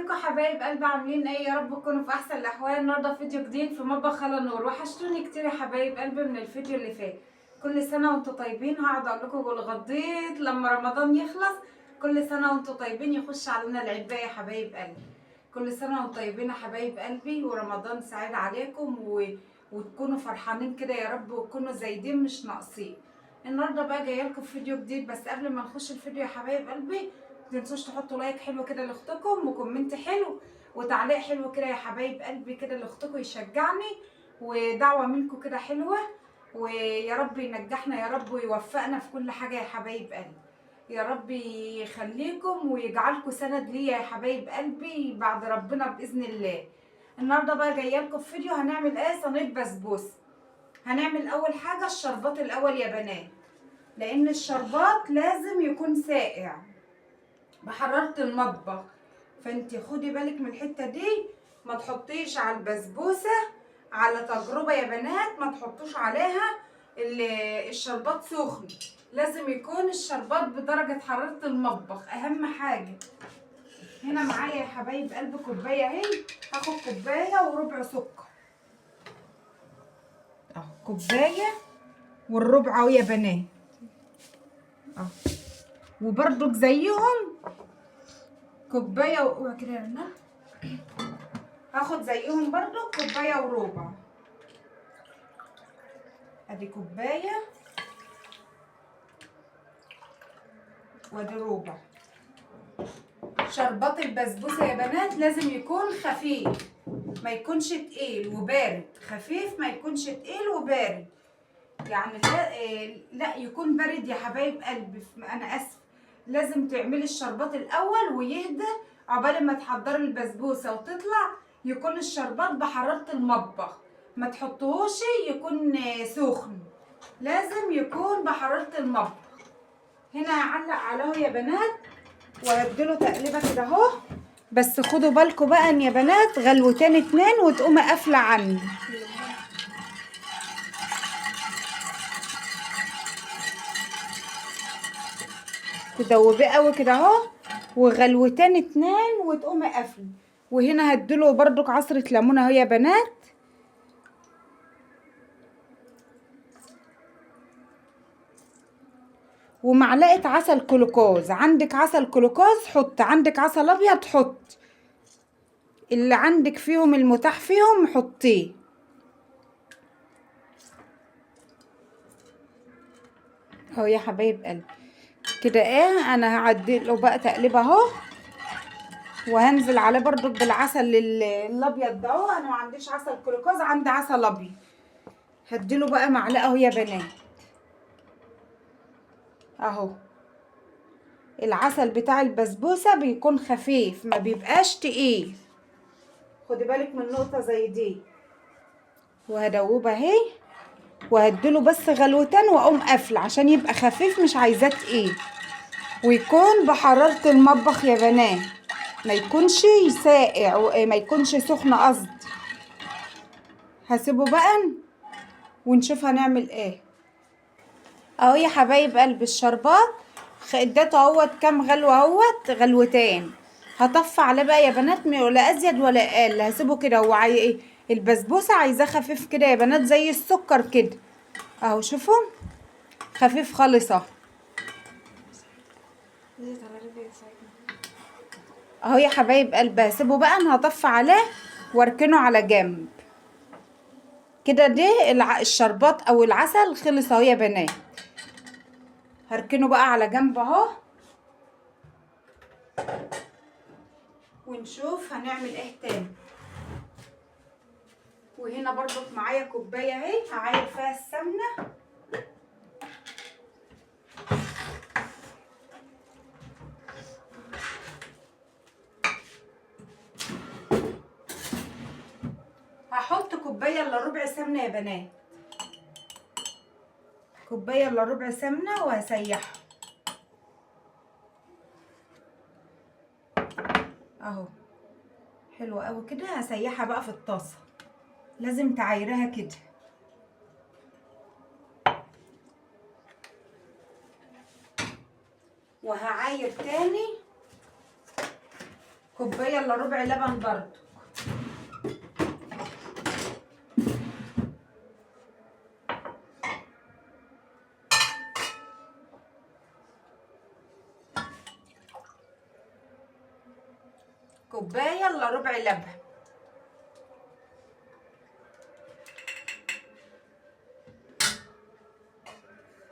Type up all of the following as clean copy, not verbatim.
ازيكم حبايب قلبي؟ عاملين ايه؟ يا رب تكونوا في احسن الاحوال. النهارده فيديو جديد في مطبخ خالة نور. وحشتوني كتير يا حبايب قلبي من الفيديو اللي فات. كل سنه وانتم طيبين. هقعد اقول لكم لغايه لما رمضان يخلص. كل سنه وانتم طيبين. يخش علينا العيد بقى يا حبايب قلبي. كل سنه وانتم طيبين يا حبايب قلبي، ورمضان سعيد عليكم وتكونوا فرحانين كده يا رب، وتكونوا زايدين مش ناقصين. النهارده بقى جايه لكم فيديو جديد، بس قبل ما نخش الفيديو يا حبايب قلبي متنسوش تحطوا لايك حلو كده لاختكم، وكومنت حلو وتعليق حلو كده يا حبايب قلبي كده لاختكم يشجعني، ودعوه منكم كده حلوه، ويا رب ينجحنا يا رب ويوفقنا في كل حاجه يا حبايب قلبي. يا رب يخليكم ويجعلكم سند ليا يا حبايب قلبي بعد ربنا باذن الله. النهارده بقى جايه لكم في فيديو هنعمل ايه؟ صينيه بسبوسه. هنعمل اول حاجه الشربات الاول يا بنات، لان الشربات لازم يكون ساقع بحرارة المطبخ. فانت خدي بالك من الحتة دي، ما تحطيش على البسبوسة على تجربة يا بنات، ما تحطوش عليها الشربات سخن. لازم يكون الشربات بدرجة حرارة المطبخ، اهم حاجة. هنا معايا يا حبايب قلب كوباية اهي، هاخد كوباية وربع سكر اهو، كوباية والربع اهو يا بنات اهو، وبرضك زيهم كوباية اوعى كده يا رنا، هاخد زيهم برضو كوبايه وربع. ادي كوبايه وادي ربع. شربات البسبوسه يا بنات لازم يكون خفيف، ما يكونش تقيل وبارد. خفيف، ما يكونش تقيل وبارد. يعني لا يكون بارد يا حبايب قلبي. انا اسف، لازم تعملي الشربات الاول ويهدى عقبال ما تحضري البسبوسه وتطلع. يكون الشربات بحراره المطبخ، ما تحطوهوش يكون سخن، لازم يكون بحراره المطبخ. هنا هعلق عليه يا بنات وهديله تقليبه كده اهو. بس خدوا بالكم بقى ان يا بنات غلوتين اتنين وتقوم قافله عني. تدوبيه قوي كده اهو، وغلوتين اتنين وتقومي قافله. وهنا هديله بردك عصره ليمونه اهو يا بنات، ومعلقه عسل كلوكوز. عندك عسل كلوكوز حط، عندك عسل ابيض حط، اللي عندك فيهم المتاح فيهم حطيه اهو يا حبايب قلبي. كده ايه، انا هعدله بقى تقليبه اهو، وهنزل عليه برضو بالعسل الابيض ده اهو. انا ما عنديش عسل كلوكوز، عندي عسل ابيض. هديله بقى معلقه اهو يا بنات اهو. العسل بتاع البسبوسه بيكون خفيف، ما بيبقاش تقيل. خدي بالك من نقطه زي دي. وهدوبه اهي، وهديله بس غلوتين واقوم قافله عشان يبقى خفيف، مش عايزاه تقيل، ويكون بحراره المطبخ يا بنات، ما يكونش ساقع، ما يكونش سخن قصدي. هسيبه بقى ونشوف هنعمل ايه. اهو يا حبايب قلب الشربات اديته اهوت كام غلوه اهوت، غلوتين. هطفي عليه بقى يا بنات، ولا ازيد ولا اقل. هسيبه كده. هو ايه، البسبوسه عايزاه خفيف كده يا بنات زي السكر كده اهو. شوفوا خفيف خالص اهو. اهو يا حبايب قلبي هسيبه بقى. انا هطفي عليه واركنه على جنب كده. ده الشربات او العسل خلص اهو يا بنات. هركنه بقى على جنب اهو، ونشوف هنعمل ايه تاني. وهنا برضو معايا كوبايه اهي هعاير فيها السمنه. هحط كوبايه الا ربع سمنه يا بنات، كوبايه الا ربع سمنه، وهسيحها اهو. حلوه قوي كده. هسيحها بقى في الطاسه، لازم تعايرها كده. وهعاير تاني كوبايه الا ربع لبن برضو. كوبايه الا ربع لبن.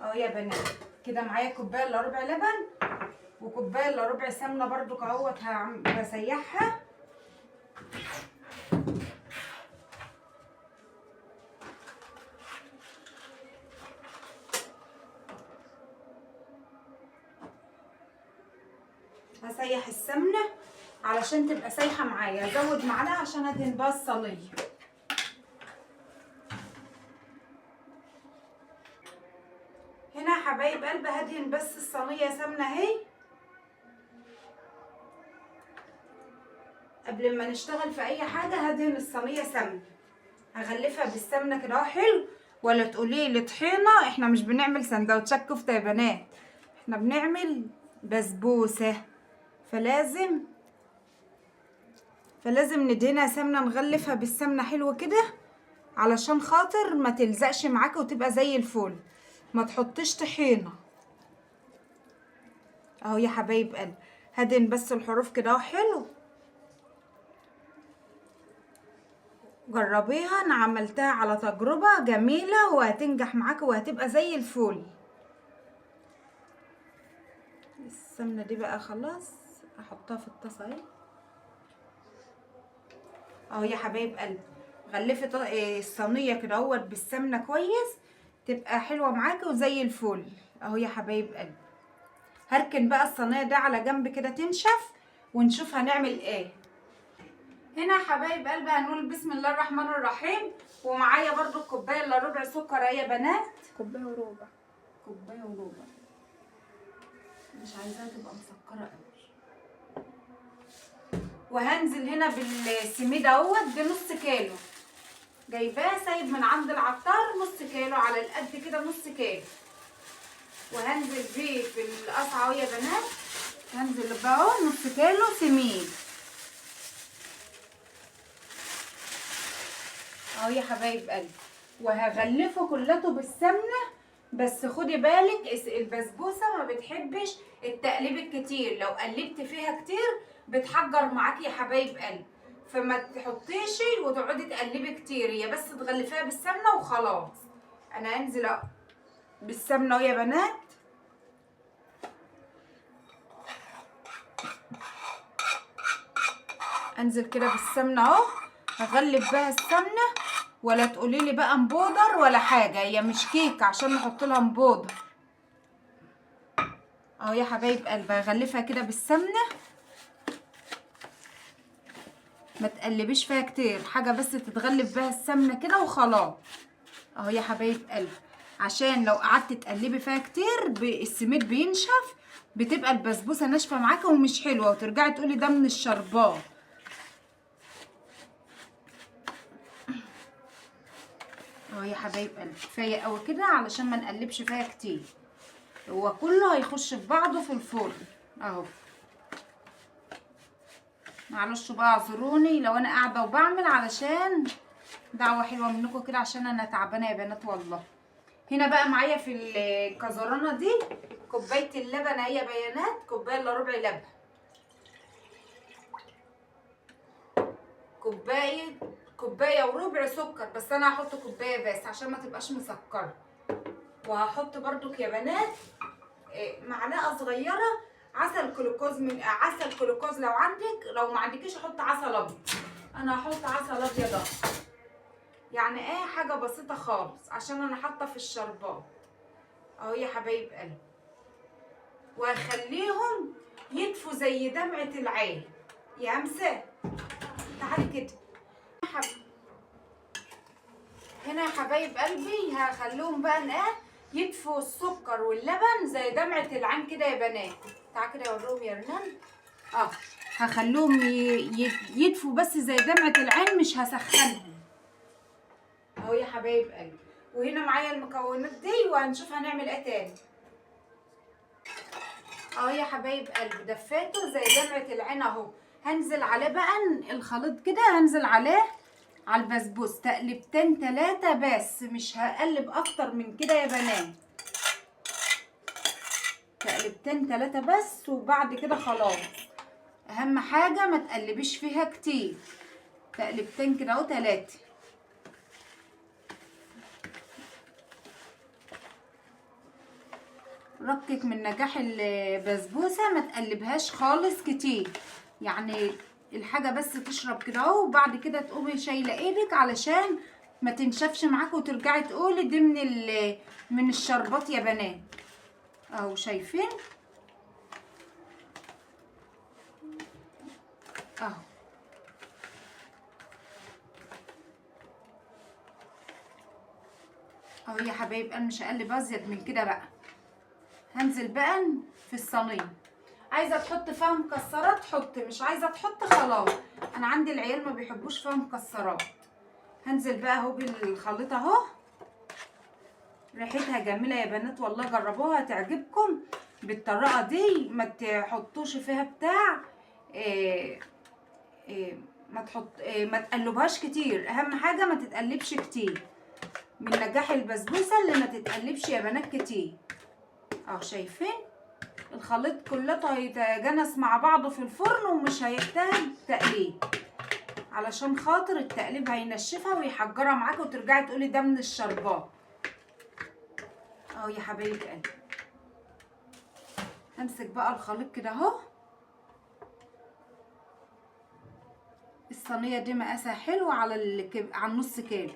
اهو يا بنات كده معايا كوبايه الا ربع لبن وكوبايه الا ربع سمنه برضو اهوت بسيحها. هسيح السمنه علشان تبقى سايحه معايا. ازود معلقه عشان ادهن بقى الصينيه. هنا يا حبايب قلبي هدهن بس الصينيه سمنه اهي قبل ما نشتغل في اي حاجه. هدهن الصينيه سمنه، هغلفها بالسمنه كده اهو حلو. ولا تقولي لي طحينه، احنا مش بنعمل سندوتشات كفته يا بنات، احنا بنعمل بسبوسه. فلازم ندهنها سمنه، نغلفها بالسمنه حلو كده علشان خاطر ما تلزقش معاكي وتبقى زي الفل. ما تحطيش طحينه. اهو يا حبايب قلبي هدهن بس الحروف كده اهو حلو. جربيها، انا عملتها على تجربه جميله وهتنجح معاكي وهتبقى زي الفل. السمنه دي بقى خلاص احطها في الطاسه اهي. اهو يا حبايب قلبي غلفي الصينيه كده اهوت بالسمنه كويس تبقى حلوه معاكي وزي الفل. اهو يا حبايب قلبي هركن بقى الصينيه ده على جنب كده تنشف ونشوف هنعمل ايه. هنا يا حبايب قلبي هنقول بسم الله الرحمن الرحيم. ومعايا برضو كوبايه الا ربع سكر اهي يا بنات. كوباية وربع. كوبايه وربع، مش عايزاها تبقى مسكره قوي. وهنزل هنا بالسميد اهوت بنص كيلو، جايباه سايب من عند العطار نص كيلو على القد كده نص كيلو. وهنزل بيه في القصعه اهو يا بنات. هنزل بقى اهو نص كيلو سميد اهو يا حبايب قلبي. وهغلفه كلته بالسمنه. بس خدي بالك البسبوسه ما بتحبش التقليب الكتير، لو قلبت فيها كتير بتحجر معاكي يا حبايب قلبي. فما تحطيش وتقعدي تقلبي كتير، هي بس تغلفيها بالسمنه وخلاص. انا هنزل بالسمنه اهو يا بنات. انزل كده بالسمنه اهو. هغلف بها السمنه. ولا تقولي لي بقى مبودر ولا حاجه، هي مش كيكه عشان نحط لها مبودر. اهو يا حبايب قلبي هغلفها كده بالسمنه. ما تقلبيش فيها كتير، حاجه بس تتغلف بها السمنه كده وخلاص. اهو يا حبايب قلبي عشان لو قعدت تقلبي فيها كتير السميد بينشف، بتبقى البسبوسه ناشفه معاكي ومش حلوه وترجعي تقولي ده من الشربات. اهو يا حبايب قلبي كفايه قوي كده علشان ما نقلبش فيها كتير، هو كله هيخش في بعضه في الفرن اهو. معلش بقى اعذروني لو انا قاعده وبعمل، علشان دعوه حلوه منكم كده عشان انا تعبانه يا بنات والله. هنا بقى معايا في الكزرانه دي كوبايه اللبن اهي يا بيانات، كوبايه الا ربع لبن. كوبايه وربع سكر، بس انا هحط كوبايه بس عشان ما تبقاش مسكره. وهحط برضك يا بنات معلقه صغيره عسل جلوكوز. من عسل جلوكوز لو عندك، لو ما عندكيش احط عسل ابيض. انا هحط عسل ابيض اهو، يعني ايه حاجه بسيطه خالص عشان انا حاطه في الشربات اهو يا حبايب قلبي. وهخليهم يدفوا زي دمعه العين. يا امسه تعالي كده. هنا يا حبايب قلبي هخليهم بقى يدفوا السكر واللبن زي دمعه العين كده يا بنات. تعالي كده اوريهم يا رنان. هخليهم يدفوا بس زي دمعه العين، مش هسخنهم اهو يا حبايب قلبي. وهنا معايا المكونات دي وهنشوف هنعمل ايه تاني. اهو يا حبايب قلبي دفيته زي دمعه العين اهو. هنزل عليه بقى الخليط كده، هنزل عليه على البسبوس تقلبتين 3 بس، مش هقلب اكتر من كده يا بنات. تقلبتين 3 بس وبعد كده خلاص. اهم حاجه ما تقلبيش فيها كتير، تقلبتين كده اهو 3. ركك من نجاح البسبوسه، ما تقلبهاش خالص كتير، يعني الحاجه بس تشرب كده اهو، وبعد كده تقومي شايله ايدك علشان ما تنشفش معاكي وترجعي تقولي دي من الشربات يا بنات. اهو شايفين اهو. اهو يا حبايب، انا مش هقلب ازيد من كده بقى. هنزل بقى في الصينيه، عايزه تحط فيها مكسرات حط، مش عايزه تحط خلاص. انا عندي العيال ما بيحبوش فيها مكسرات. هنزل بقى اهو بالخليط اهو. ريحتها جميله يا بنات والله، جربوها هتعجبكم بالطريقه دي. ما تحطوش فيها بتاع إيه إيه ما تحط ما تقلبهاش كتير، اهم حاجه ما تتقلبش كتير. من نجاح البسبوسه اللي ما تتقلبش يا بنات كتير. اهو شايفين الخليط كلته هيتجانس مع بعضه في الفرن ومش هيحتاج تقليب، علشان خاطر التقليب هينشفها ويحجرها معاكي وترجعي تقولي ده من الشربات. اهو يا حبايب قلبي، همسك بقى الخليط كده اهو. الصينيه دي مقاسها حلو على النص كيلو.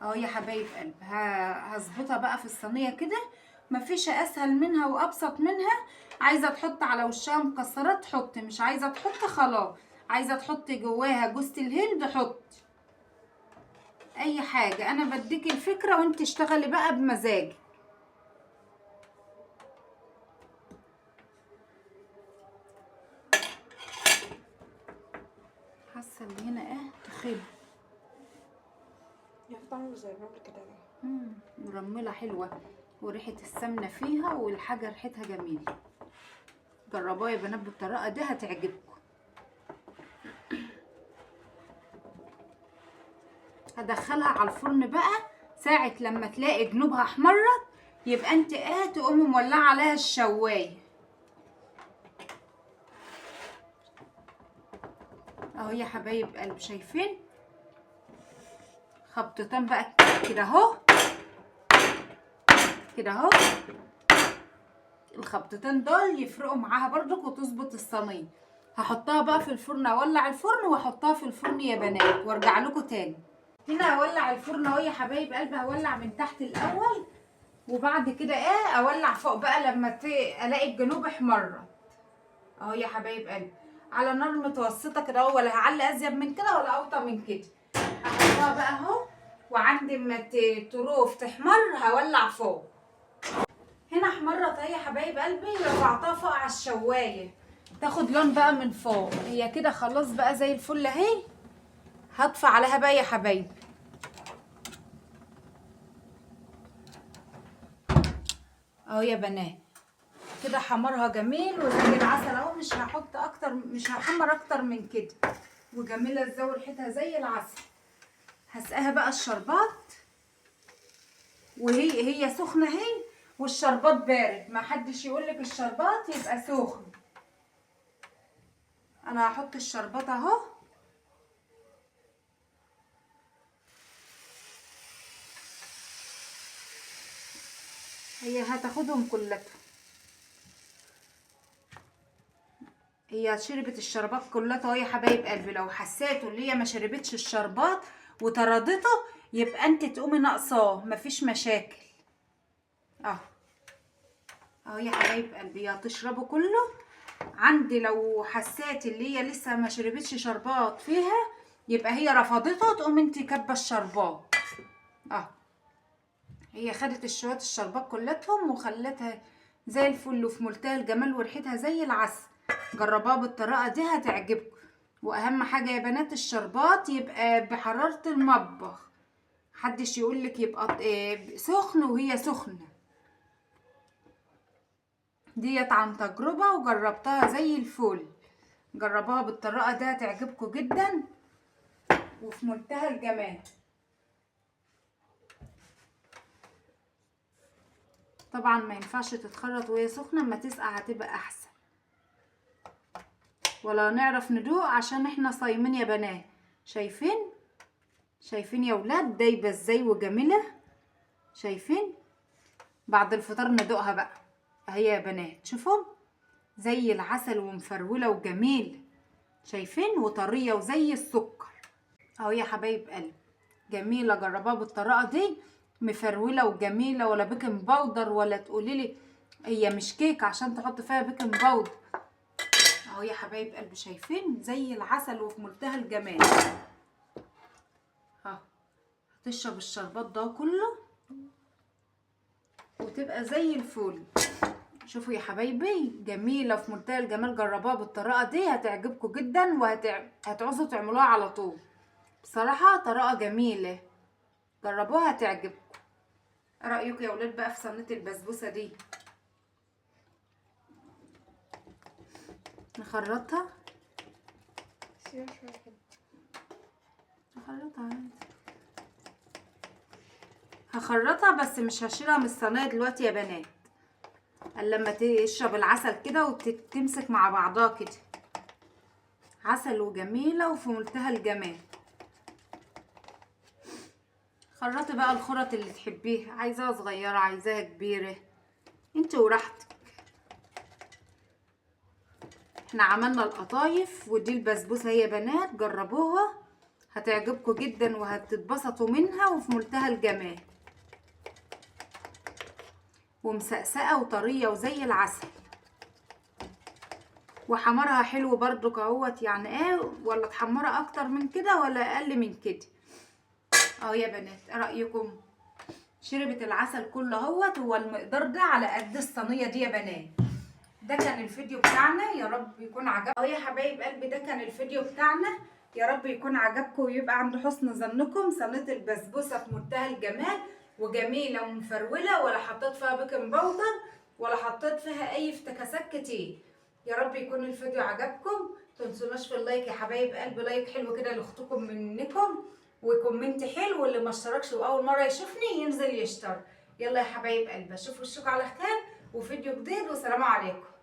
اهو يا حبايب قلبي، هظبطها بقى في الصينيه كده. مفيش اسهل منها وابسط منها. عايزه تحط على وشها مكسرات تحط، مش عايزه تحط خلاص. عايزه تحط جواها جوز الهند حط، اي حاجه. انا بديكي الفكره وانت اشتغلي بقى بمزاج. حاسه اللي هنا تخيب يفضل زي الرمل كده. مرمله حلوه وريحه السمنه فيها والحاجه ريحتها جميله. جربوها يا بنات بالطريقه دي هتعجبكم. هدخلها على الفرن بقى، ساعة لما تلاقي جنوبها احمرت يبقى انت تقومي مولعه عليها الشوايه. اهو يا حبايب قلب، شايفين خبطتين بقى كده اهو، كده اهو. الخبطتين دول يفرقوا معاها برضك وتظبط الصينيه. هحطها بقى في الفرن، اولع الفرن واحطها في الفرن يا بنات وارجع لكم تاني. هنا هولع الفرن اهو يا حبايب قلبي. هولع من تحت الاول وبعد كده اولع فوق بقى لما الاقي الجنوب احمرت. اهو يا حبايب قلبي على نار متوسطه كده اهو، ولا هعلي ازيد من كده ولا اوطى من كده. هحطها بقى اهو، وعندي ما تروف تحمر هولع فوق. هنا احمرت اهي يا حبايب قلبي، رفعتها فوق على الشوايه تاخد لون بقى من فوق. هي كده خلاص بقى زي الفل اهي. هطفي عليها بقى يا حبايبي. اهو يا بنات كده حمرها جميل وزي العسل اهو. مش هحط اكتر، مش هحمر اكتر من كده. وجميله ازاي وريحتها زي العسل. هسقاها بقى الشربات وهي سخنه اهي، والشربات بارد. ما حدش يقولك الشربات يبقى سخن. انا هحط الشربات اهو. هي هتاخدهم كلهم. هي شربت الشربات كلها اهو يا حبايب قلبي. لو حسيتوا اللي هي ما شربتش الشربات وطردته يبقى انت تقومي ناقصاه، مفيش مشاكل. اهو يا حبايب قلبي هتشربوا كله. عندي لو حسيت اللي هي لسه ما شربتش شربات فيها يبقى هي رفضته، تقوم انت كبه الشربات. هي خدت شويه الشربات كلتهم وخلتها زي الفل وفي منتهى الجمال وريحتها زي العسل. جربوها بالطريقه دي هتعجبكم. واهم حاجه يا بنات الشربات يبقى بحراره المطبخ. محدش يقولك يبقى سخن وهي سخنه. ديت عن تجربة وجربتها زي الفل. جربوها بالطريقة دي هتعجبكم جدا وفي منتهى الجمال. طبعا ما ينفعش تتخرط وهي سخنة، اما تسقع هتبقى احسن. ولا نعرف ندوق عشان احنا صايمين يا بنات. شايفين يا ولاد دايبة ازاي وجميلة؟ شايفين؟ بعد الفطار ندوقها بقى اهي يا بنات. شوفوا زي العسل ومفرولة وجميل. شايفين؟ وطرية وزي السكر اهو يا حبايب قلبي. جميلة، جربوها بالطريقة دي. مفرولة وجميلة، ولا بيكنج باودر ولا تقوليلي هي مش كيك عشان تحط فيها بيكنج باودر. اهو يا حبايب قلبي شايفين زي العسل وفي منتهى الجمال. ها هتشرب الشربات ده كله وتبقى زي الفل. شوفوا يا حبايبي جميلة في منتهى الجمال. جربوها بالطريقة دي هتعجبكم جدا وهتعوزوا تعملوها على طول. بصراحة طريقة جميلة، جربوها هتعجبكم. ايه رأيكم يا ولاد بقى في صينية البسبوسة دي؟ نخرطها هخرطها بس مش هشيلها من الصينية دلوقتي يا بنات، الا لما تشرب العسل كده وتمسك مع بعضها كده. عسل وجميلة وفي منتهى الجمال. خرطي بقى الخرط اللي تحبيها، عايزاها صغيرة عايزاها كبيرة انت وراحتك. احنا عملنا القطايف ودي البسبوسة يا بنات. جربوها هتعجبكم جدا وهتتبسطوا منها وفي منتهى الجمال. ومسقسقة وطرية وزي العسل. وحمرها حلو برضو كهوت يعني ايه، ولا تحمرها اكتر من كده ولا اقل من كده. اهو يا بنات ايه رايكم؟ شربت العسل كله اهوت. هو المقدار ده على قد الصينيه دي يا بنات. ده كان الفيديو بتاعنا، يا رب يكون عجبكم. اهو يا حبايب قلبي ده كان الفيديو بتاعنا، يا رب يكون عجبكم ويبقى عند حسن ظنكم. صينيه البسبوسه في منتهى الجمال وجميله ومفروله، ولا حطيت فيها بيكنج باودر ولا حطيت فيها اي افتكاسات كتير. يا رب يكون الفيديو عجبكم. متنسوناش في اللايك يا حبايب قلبي، لايك حلو كده لاختكم منكم، وكومنت حلو. واللي ما اشتركش واول مره يشوفني ينزل يشترك. يلا يا حبايب قلبي اشوف وشكم على خير وفيديو جديد، والسلام عليكم.